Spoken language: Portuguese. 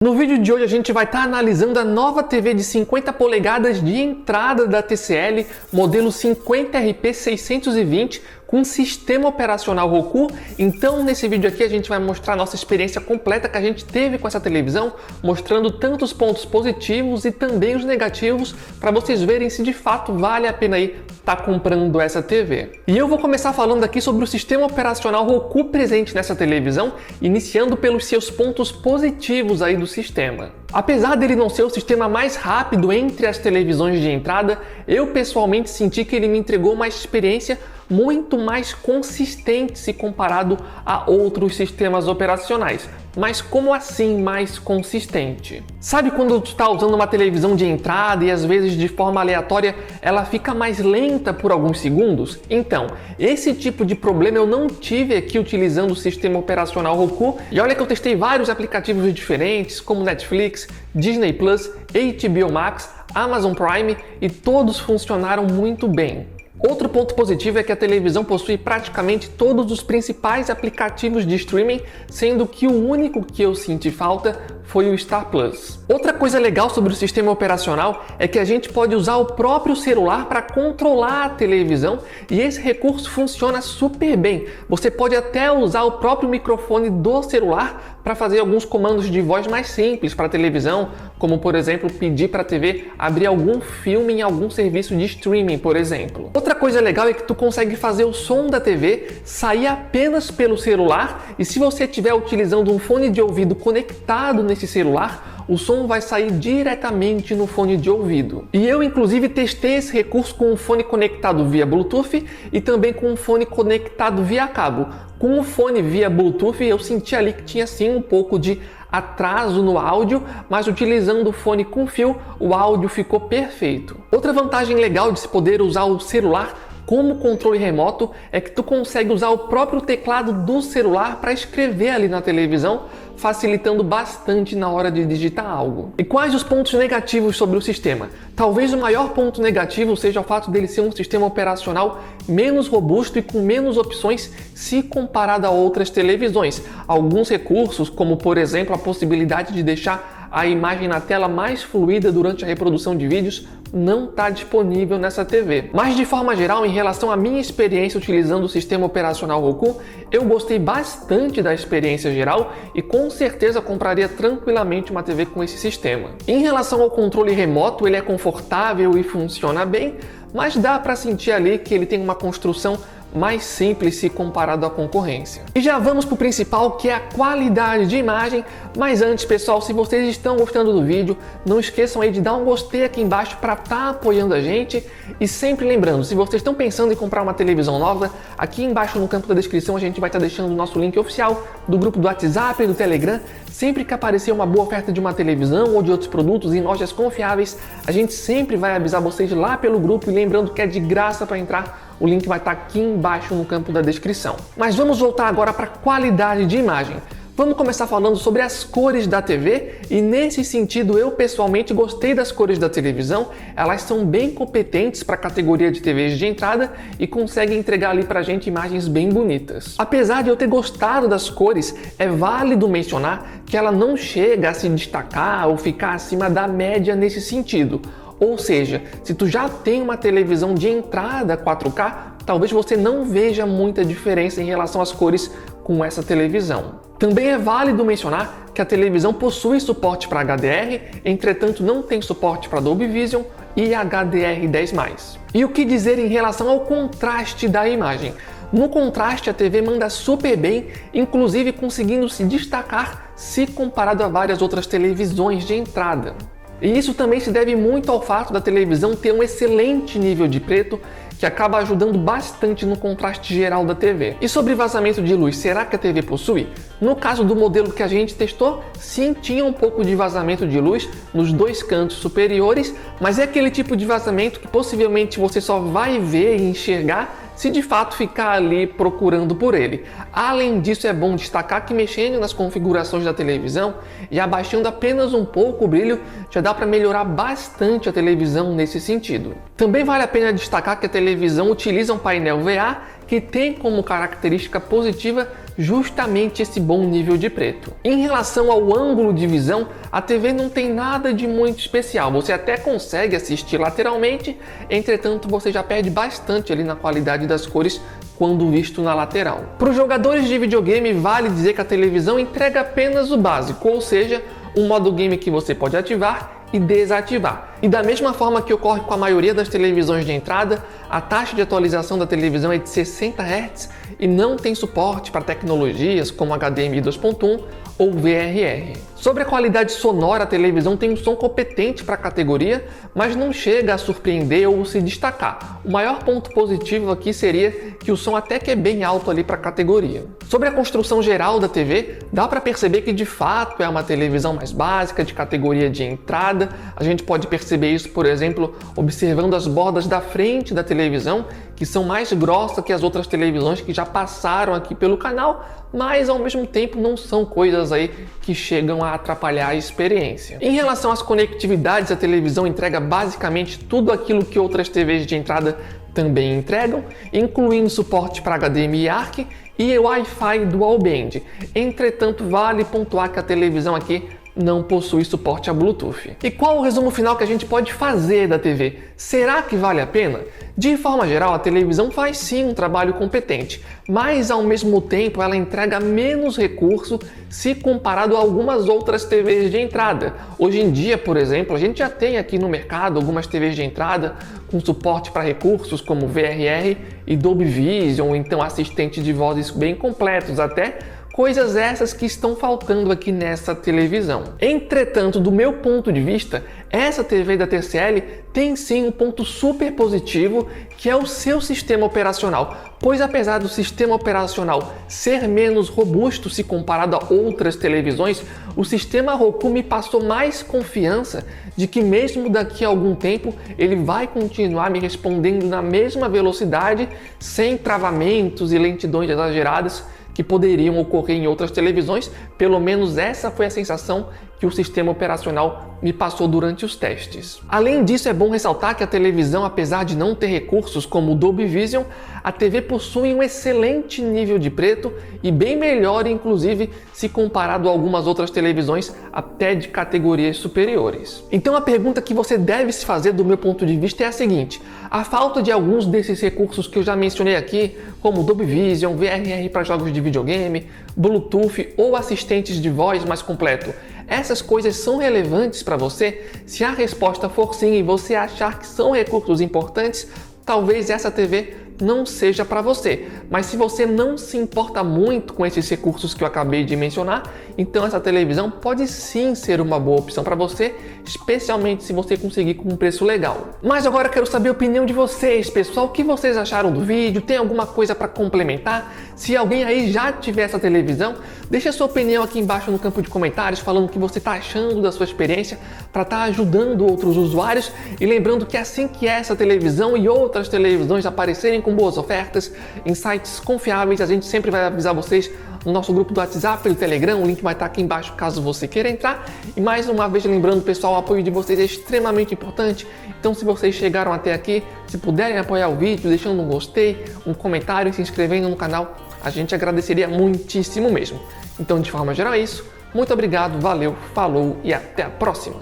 No vídeo de hoje a gente vai estar analisando a nova TV de 50 polegadas de entrada da TCL, modelo 50RP620, com sistema operacional Roku. Então nesse vídeo aqui a gente vai mostrar a nossa experiência completa que a gente teve com essa televisão, mostrando tanto os pontos positivos e também os negativos, para vocês verem se de fato vale a pena aí estar comprando essa TV. E eu vou começar falando aqui sobre o sistema operacional Roku presente nessa televisão, iniciando pelos seus pontos positivos aí do sistema. Apesar dele não ser o sistema mais rápido entre as televisões de entrada, eu pessoalmente senti que ele me entregou uma experiência muito mais consistente se comparado a outros sistemas operacionais. Mas como assim mais consistente? Sabe quando tu está usando uma televisão de entrada e às vezes de forma aleatória ela fica mais lenta por alguns segundos? Então, esse tipo de problema eu não tive aqui utilizando o sistema operacional Roku. E olha que eu testei vários aplicativos diferentes, como Netflix, Disney+, HBO Max, Amazon Prime, e todos funcionaram muito bem. Outro ponto positivo é que a televisão possui praticamente todos os principais aplicativos de streaming, sendo que o único que eu senti falta foi o Star Plus. Outra coisa legal sobre o sistema operacional é que a gente pode usar o próprio celular para controlar a televisão, e esse recurso funciona super bem. Você pode até usar o próprio microfone do celular para fazer alguns comandos de voz mais simples para a televisão, como por exemplo pedir para a TV abrir algum filme em algum serviço de streaming, por exemplo. Outra coisa legal é que tu consegue fazer o som da TV sair apenas pelo celular, e se você estiver utilizando um fone de ouvido conectado nesse celular, o som vai sair diretamente no fone de ouvido. E eu inclusive testei esse recurso com um fone conectado via Bluetooth e também com um fone conectado via cabo. Com o fone via Bluetooth eu senti ali que tinha sim um pouco de atraso no áudio, mas utilizando o fone com fio, o áudio ficou perfeito. Outra vantagem legal de se poder usar o celular como controle remoto é que tu consegue usar o próprio teclado do celular para escrever ali na televisão, facilitando bastante na hora de digitar algo. E quais os pontos negativos sobre o sistema? Talvez o maior ponto negativo seja o fato dele ser um sistema operacional menos robusto e com menos opções se comparado a outras televisões. Alguns recursos, como por exemplo a possibilidade de deixar a imagem na tela mais fluida durante a reprodução de vídeos, não está disponível nessa TV. Mas de forma geral, em relação à minha experiência utilizando o sistema operacional Roku, eu gostei bastante da experiência geral e com certeza compraria tranquilamente uma TV com esse sistema. Em relação ao controle remoto, ele é confortável e funciona bem, mas dá para sentir ali que ele tem uma construção mais simples se comparado à concorrência. E já vamos para o principal, que é a qualidade de imagem. Mas antes, pessoal, se vocês estão gostando do vídeo, não esqueçam aí de dar um gostei aqui embaixo para estar apoiando a gente. E sempre lembrando, se vocês estão pensando em comprar uma televisão nova, aqui embaixo no campo da descrição a gente vai estar deixando o nosso link oficial do grupo do WhatsApp e do Telegram. Sempre que aparecer uma boa oferta de uma televisão ou de outros produtos em lojas confiáveis, a gente sempre vai avisar vocês lá pelo grupo, e lembrando que é de graça para entrar. O link vai estar aqui embaixo no campo da descrição. Mas vamos voltar agora para a qualidade de imagem. Vamos começar falando sobre as cores da TV, e nesse sentido eu pessoalmente gostei das cores da televisão. Elas são bem competentes para a categoria de TVs de entrada e conseguem entregar ali pra gente imagens bem bonitas. Apesar de eu ter gostado das cores, é válido mencionar que ela não chega a se destacar ou ficar acima da média nesse sentido. Ou seja, se tu já tem uma televisão de entrada 4K, talvez você não veja muita diferença em relação às cores com essa televisão. Também é válido mencionar que a televisão possui suporte para HDR, entretanto não tem suporte para Dolby Vision e HDR10+. E o que dizer em relação ao contraste da imagem? No contraste, a TV manda super bem, inclusive conseguindo se destacar se comparado a várias outras televisões de entrada. E isso também se deve muito ao fato da televisão ter um excelente nível de preto, que acaba ajudando bastante no contraste geral da TV. E sobre vazamento de luz, será que a TV possui? No caso do modelo que a gente testou, sim, tinha um pouco de vazamento de luz nos dois cantos superiores, mas é aquele tipo de vazamento que possivelmente você só vai ver e enxergar se de fato ficar ali procurando por ele. Além disso, é bom destacar que mexendo nas configurações da televisão e abaixando apenas um pouco o brilho, já dá para melhorar bastante a televisão nesse sentido. Também vale a pena destacar que a televisão utiliza um painel VA que tem como característica positiva justamente esse bom nível de preto. Em relação ao ângulo de visão, a TV não tem nada de muito especial. Você até consegue assistir lateralmente, entretanto você já perde bastante ali na qualidade das cores quando visto na lateral. Para os jogadores de videogame, vale dizer que a televisão entrega apenas o básico, ou seja, um modo game que você pode ativar e desativar. E da mesma forma que ocorre com a maioria das televisões de entrada, a taxa de atualização da televisão é de 60 Hz e não tem suporte para tecnologias como HDMI 2.1 ou VRR. Sobre a qualidade sonora, a televisão tem um som competente para a categoria, mas não chega a surpreender ou se destacar. O maior ponto positivo aqui seria que o som até que é bem alto ali para a categoria. Sobre a construção geral da TV, dá para perceber que de fato é uma televisão mais básica, de categoria de entrada. A gente pode perceber isso, por exemplo, observando as bordas da frente da televisão, que são mais grossas que as outras televisões que já passaram aqui pelo canal, mas ao mesmo tempo não são coisas aí que chegam a atrapalhar a experiência. Em relação às conectividades, a televisão entrega basicamente tudo aquilo que outras TVs de entrada também entregam, incluindo suporte para HDMI ARC e Wi-Fi Dual Band. Entretanto, vale pontuar que a televisão aqui não possui suporte a Bluetooth. E qual o resumo final que a gente pode fazer da TV? Será que vale a pena? De forma geral, a televisão faz sim um trabalho competente, mas ao mesmo tempo ela entrega menos recurso se comparado a algumas outras TVs de entrada. Hoje em dia, por exemplo, a gente já tem aqui no mercado algumas TVs de entrada com suporte para recursos como VRR e Dolby Vision, ou então assistentes de vozes bem completos até, coisas essas que estão faltando aqui nessa televisão. Entretanto, do meu ponto de vista, essa TV da TCL tem sim um ponto super positivo, que é o seu sistema operacional, pois apesar do sistema operacional ser menos robusto se comparado a outras televisões, o sistema Roku me passou mais confiança de que mesmo daqui a algum tempo ele vai continuar me respondendo na mesma velocidade, sem travamentos e lentidões exageradas que poderiam ocorrer em outras televisões. Pelo menos essa foi a sensação que o sistema operacional me passou durante os testes. Além disso, é bom ressaltar que a televisão, apesar de não ter recursos como o Dolby Vision, a TV possui um excelente nível de preto e bem melhor, inclusive, se comparado a algumas outras televisões até de categorias superiores. Então a pergunta que você deve se fazer do meu ponto de vista é a seguinte: a falta de alguns desses recursos que eu já mencionei aqui, como Dolby Vision, VRR para jogos de videogame, Bluetooth ou assistentes de voz mais completo, essas coisas são relevantes para você? Se a resposta for sim e você achar que são recursos importantes, talvez essa TV não seja para você. Mas se você não se importa muito com esses recursos que eu acabei de mencionar, então essa televisão pode sim ser uma boa opção para você, especialmente se você conseguir com um preço legal. Mas agora eu quero saber a opinião de vocês, pessoal. O que vocês acharam do vídeo? Tem alguma coisa para complementar? Se alguém aí já tiver essa televisão, deixa a sua opinião aqui embaixo no campo de comentários, falando o que você está achando da sua experiência, para estar ajudando outros usuários. E lembrando que assim que essa televisão e outras televisões aparecerem com boas ofertas em sites confiáveis, a gente sempre vai avisar vocês no nosso grupo do WhatsApp e do Telegram. O link vai estar aqui embaixo caso você queira entrar. E mais uma vez lembrando, pessoal, o apoio de vocês é extremamente importante. Então, se vocês chegaram até aqui, se puderem apoiar o vídeo, deixando um gostei, um comentário e se inscrevendo no canal, a gente agradeceria muitíssimo mesmo. Então, de forma geral é isso. Muito obrigado, valeu, falou e até a próxima!